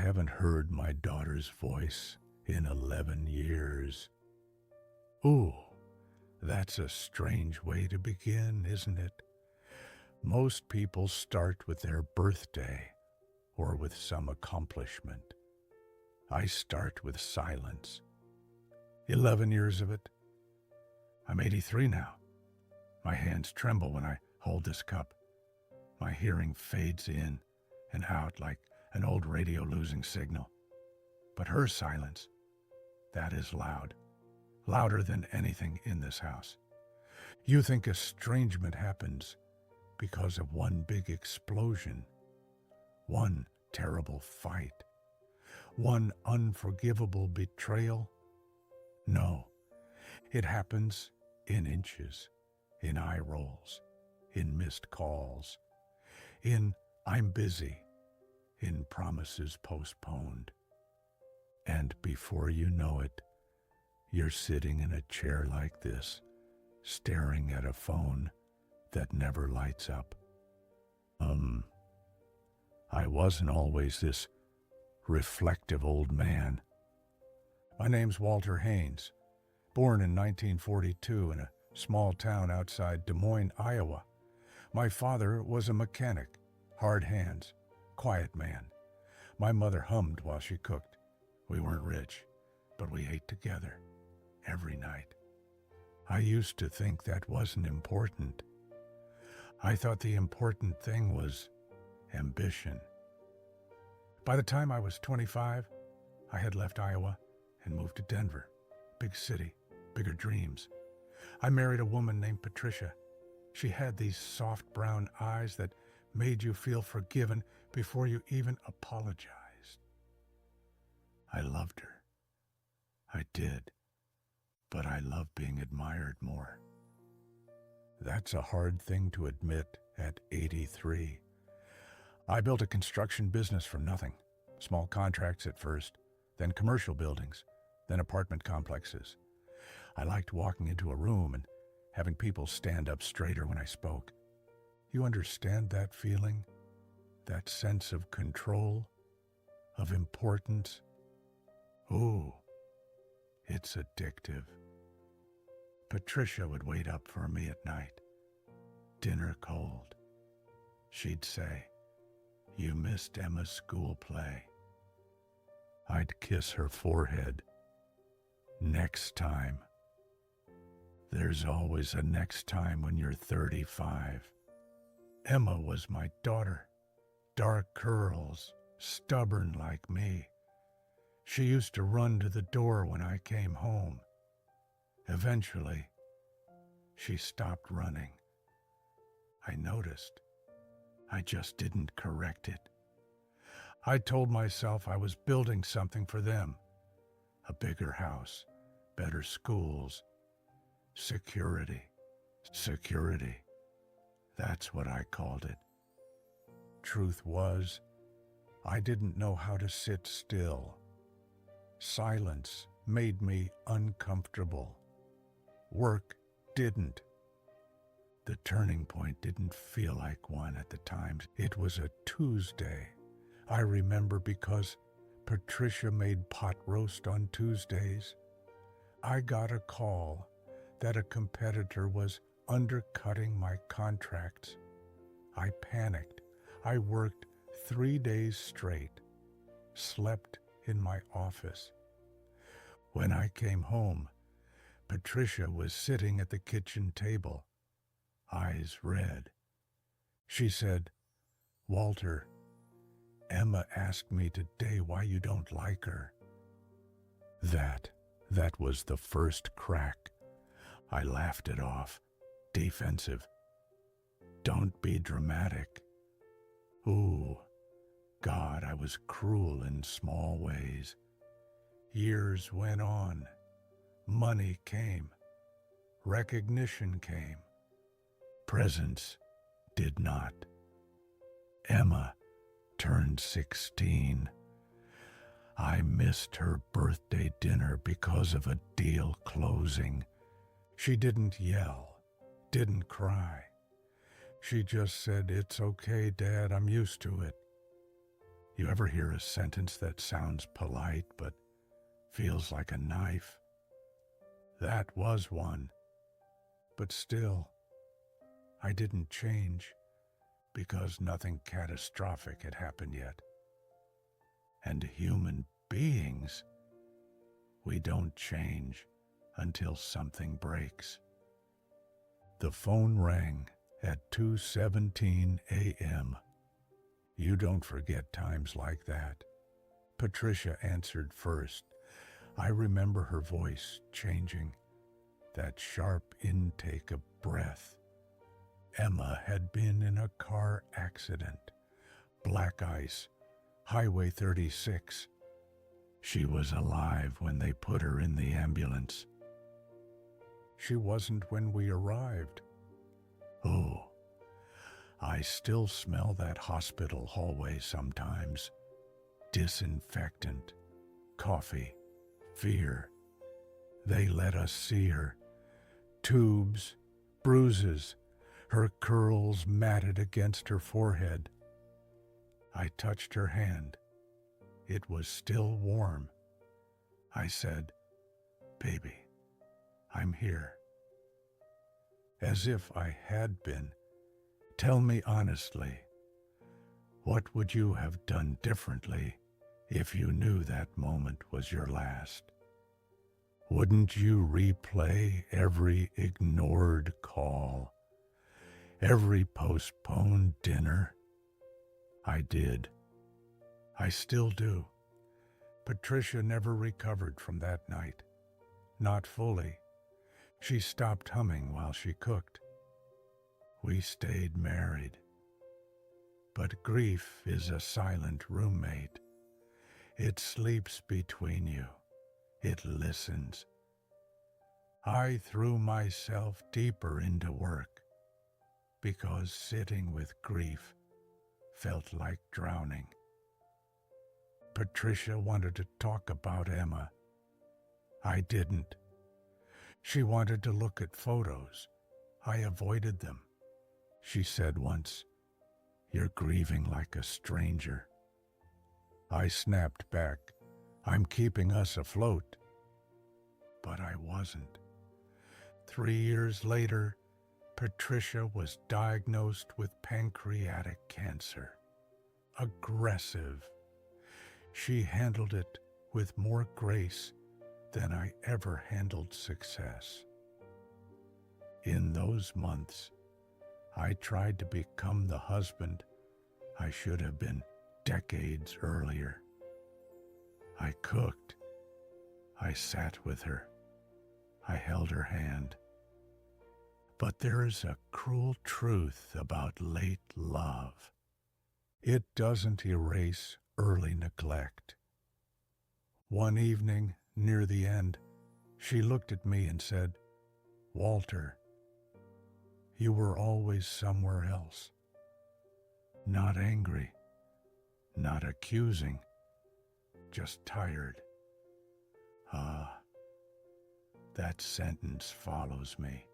haven't heard my daughter's voice in 11 years. Ooh, that's a strange way to begin, isn't it? Most people start with their birthday or with some accomplishment. I start with silence. 11 years of it. I'm 83 now. My hands tremble when I hold this cup. My hearing fades in and out like an old radio losing signal. But her silence, that is loud. Louder than anything in this house. You think estrangement happens because of one big explosion, one terrible fight, one unforgivable betrayal? No, it happens in inches, in eye rolls, in missed calls, in "I'm busy," in promises postponed. And before you know it, you're sitting in a chair like this, staring at a phone that never lights up. I wasn't always this reflective old man. My name's Walter Haynes, born in 1942 in a small town outside Des Moines, Iowa. My father was a mechanic, hard hands, quiet man. My mother hummed while she cooked. We weren't rich, but we ate together every night. I used to think that wasn't important. I thought the important thing was ambition. By the time I was 25, I had left Iowa and moved to Denver. Big city, bigger dreams. I married a woman named Patricia. She had these soft brown eyes that made you feel forgiven before you even apologized. I loved her. I did. But I love being admired more. That's a hard thing to admit at 83. I built a construction business from nothing. Small contracts at first, then commercial buildings, then apartment complexes. I liked walking into a room and having people stand up straighter when I spoke. You understand that feeling? That sense of control? Of importance? Ooh, it's addictive. Patricia would wait up for me at night. Dinner cold. She'd say, "You missed Emma's school play." I'd kiss her forehead. Next time. There's always a next time when you're 35. Emma was my daughter. Dark curls, stubborn like me. She used to run to the door when I came home. Eventually, she stopped running. I noticed. I just didn't correct it. I told myself I was building something for them. A bigger house, better schools, security. Security. That's what I called it. Truth was, I didn't know how to sit still. Silence made me uncomfortable. Work didn't. The turning point didn't feel like one at the time. It was a Tuesday. I remember because Patricia made pot roast on Tuesdays. I got a call that a competitor was undercutting my contracts. I panicked. I worked 3 days straight, slept in my office. When I came home, Patricia was sitting at the kitchen table, eyes red. She said, "Walter, Emma asked me today why you don't like her." That was the first crack. I laughed it off, defensive. Don't be dramatic. Ooh, God, I was cruel in small ways. Years went on. Money came. Recognition came. Presents did not. Emma turned 16. I missed her birthday dinner because of a deal closing. She didn't yell, didn't cry. She just said, "It's okay, Dad, I'm used to it." You ever hear a sentence that sounds polite but feels like a knife? That was one. But still, I didn't change because nothing catastrophic had happened yet. And human beings, we don't change until something breaks. The phone rang at 2:17 a.m. You don't forget times like that. Patricia answered first. I remember her voice changing, that sharp intake of breath. Emma had been in a car accident. Black ice, Highway 36. She was alive when they put her in the ambulance. She wasn't when we arrived. Oh, I still smell that hospital hallway sometimes. Disinfectant, coffee, fear. They let us see her. Tubes, bruises, her curls matted against her forehead. I touched her hand. It was still warm. I said, "Baby, I'm here." As if I had been. Tell me honestly, what would you have done differently if you knew that moment was your last? Wouldn't you replay every ignored call, every postponed dinner? I did. I still do. Patricia never recovered from that night. Not fully. She stopped humming while she cooked. We stayed married. But grief is a silent roommate. It sleeps between you. It listens. I threw myself deeper into work because sitting with grief felt like drowning. Patricia wanted to talk about Emma. I didn't. She wanted to look at photos. I avoided them. She said once, "You're grieving like a stranger." I snapped back, "I'm keeping us afloat." But I wasn't. 3 years later, Patricia was diagnosed with pancreatic cancer. Aggressive. She handled it with more grace than I ever handled success. In those months, I tried to become the husband I should have been decades earlier. I cooked. I sat with her. I held her hand. But there is a cruel truth about late love. It doesn't erase early neglect. One evening, near the end, she looked at me and said, "Walter, you were always somewhere else." Not angry, not accusing, just tired. That sentence follows me.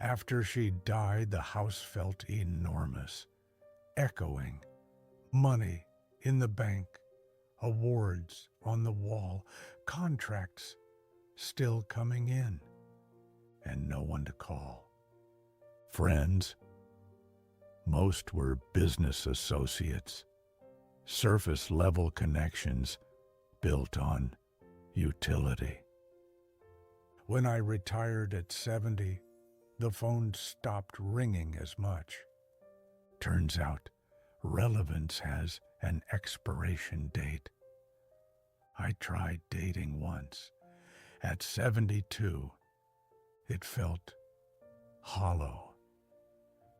After she died, the house felt enormous, echoing. Money in the bank, awards on the wall, contracts still coming in, and no one to call. Friends, most were business associates, surface-level connections built on utility. When I retired at 70, the phone stopped ringing as much. Turns out, relevance has an expiration date. I tried dating once. At 72, it felt hollow.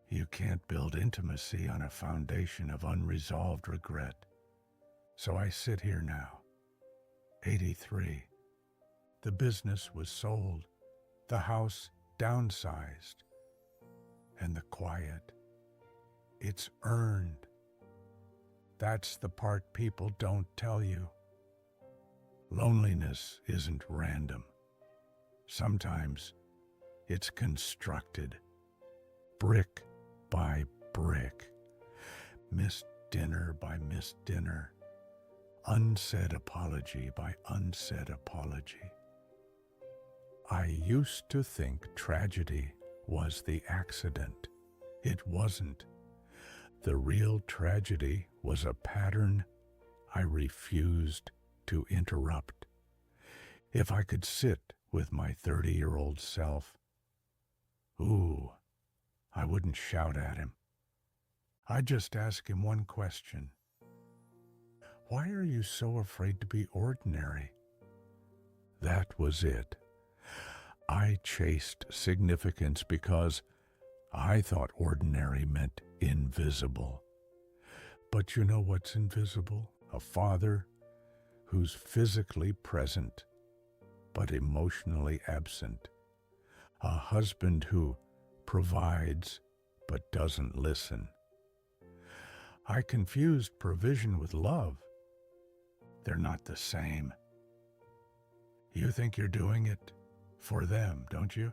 You can't build intimacy on a foundation of unresolved regret. So I sit here now, 83. The business was sold, the house downsized, and the quiet, it's earned. That's the part people don't tell you. Loneliness isn't random. Sometimes it's constructed, brick by brick. Missed dinner by missed dinner, unsaid apology by unsaid apology. I used to think tragedy was the accident. It wasn't. The real tragedy was a pattern I refused to interrupt. If I could sit with my 30-year-old self, I wouldn't shout at him. I'd just ask him one question. Why are you so afraid to be ordinary? That was it. I chased significance because I thought ordinary meant invisible. But you know what's invisible? A father who's physically present but emotionally absent. A husband who provides but doesn't listen. I confused provision with love. They're not the same. You think you're doing it for them, don't you?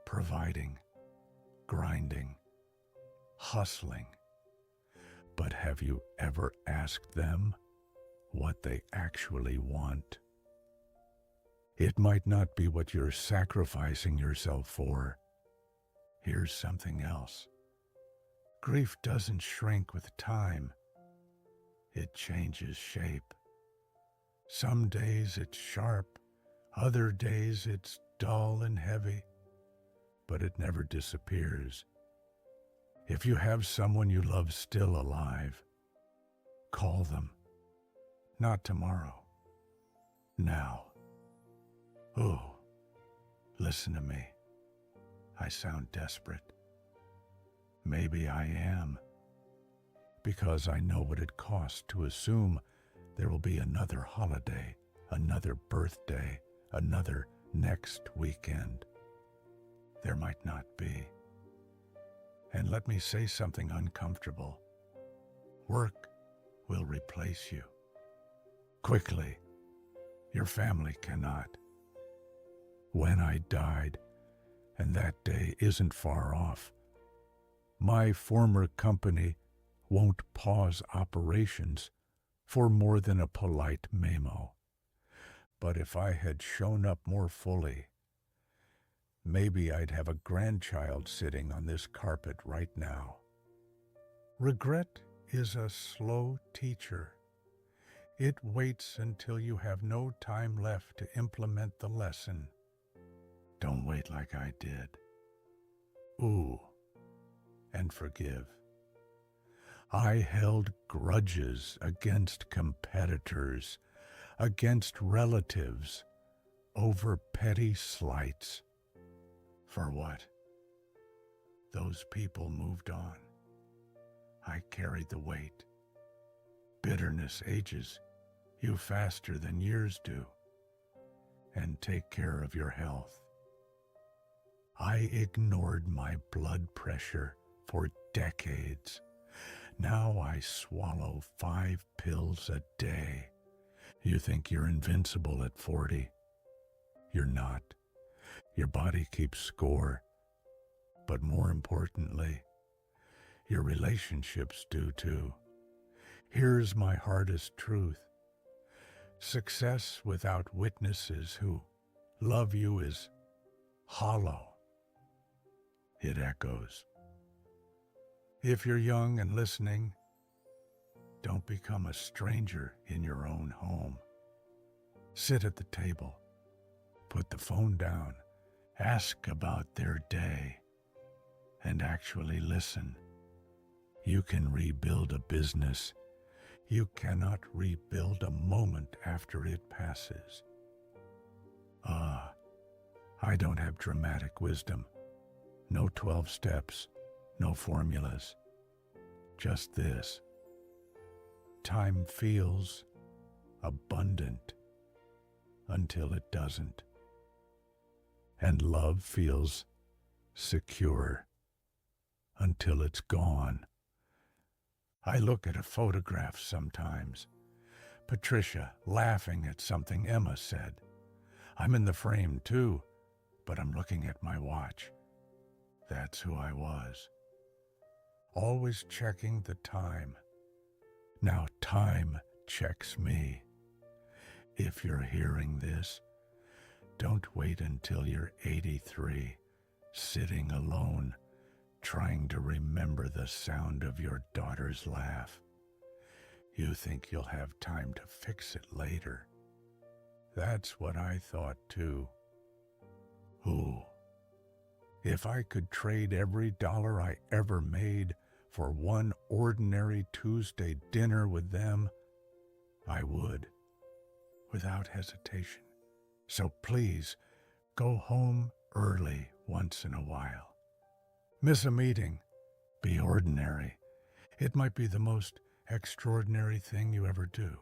Providing, grinding, hustling. But have you ever asked them what they actually want? It might not be what you're sacrificing yourself for. Here's something else. Grief doesn't shrink with time. It changes shape. Some days it's sharp, other days it's dull and heavy, but it never disappears. If you have someone you love still alive, call them. Not tomorrow. Now. Listen to me. I sound desperate. Maybe I am, because I know what it costs to assume there will be another holiday, another birthday, another next weekend. There might not be. And let me say something uncomfortable. Work will replace you. Quickly. Your family cannot. When I died, and that day isn't far off, my former company won't pause operations for more than a polite memo. But if I had shown up more fully, maybe I'd have a grandchild sitting on this carpet right now. Regret is a slow teacher. It waits until you have no time left to implement the lesson. Don't wait like I did. And forgive. I held grudges against competitors, against relatives, over petty slights. For what? Those people moved on. I carried the weight. Bitterness ages you faster than years do. And take care of your health. I ignored my blood pressure for decades. Now I swallow 5 pills a day. You think you're invincible at 40. You're not. Your body keeps score. But more importantly, your relationships do too. Here's my hardest truth. Success without witnesses who love you is hollow. It echoes. If you're young and listening, don't become a stranger in your own home. Sit at the table, put the phone down, ask about their day, and actually listen. You can rebuild a business. You cannot rebuild a moment after it passes. I don't have dramatic wisdom. No 12 steps, no formulas. Just this. Time feels abundant until it doesn't. And love feels secure until it's gone. I look at a photograph sometimes. Patricia laughing at something Emma said. I'm in the frame too, but I'm looking at my watch. That's who I was. always checking the time. Now time checks me. If you're hearing this, don't wait until you're 83, sitting alone, trying to remember the sound of your daughter's laugh. You think you'll have time to fix it later. That's what I thought too. Ooh, if I could trade every dollar I ever made for one ordinary Tuesday dinner with them, I would, without hesitation. So please, go home early once in a while. Miss a meeting, be ordinary. It might be the most extraordinary thing you ever do.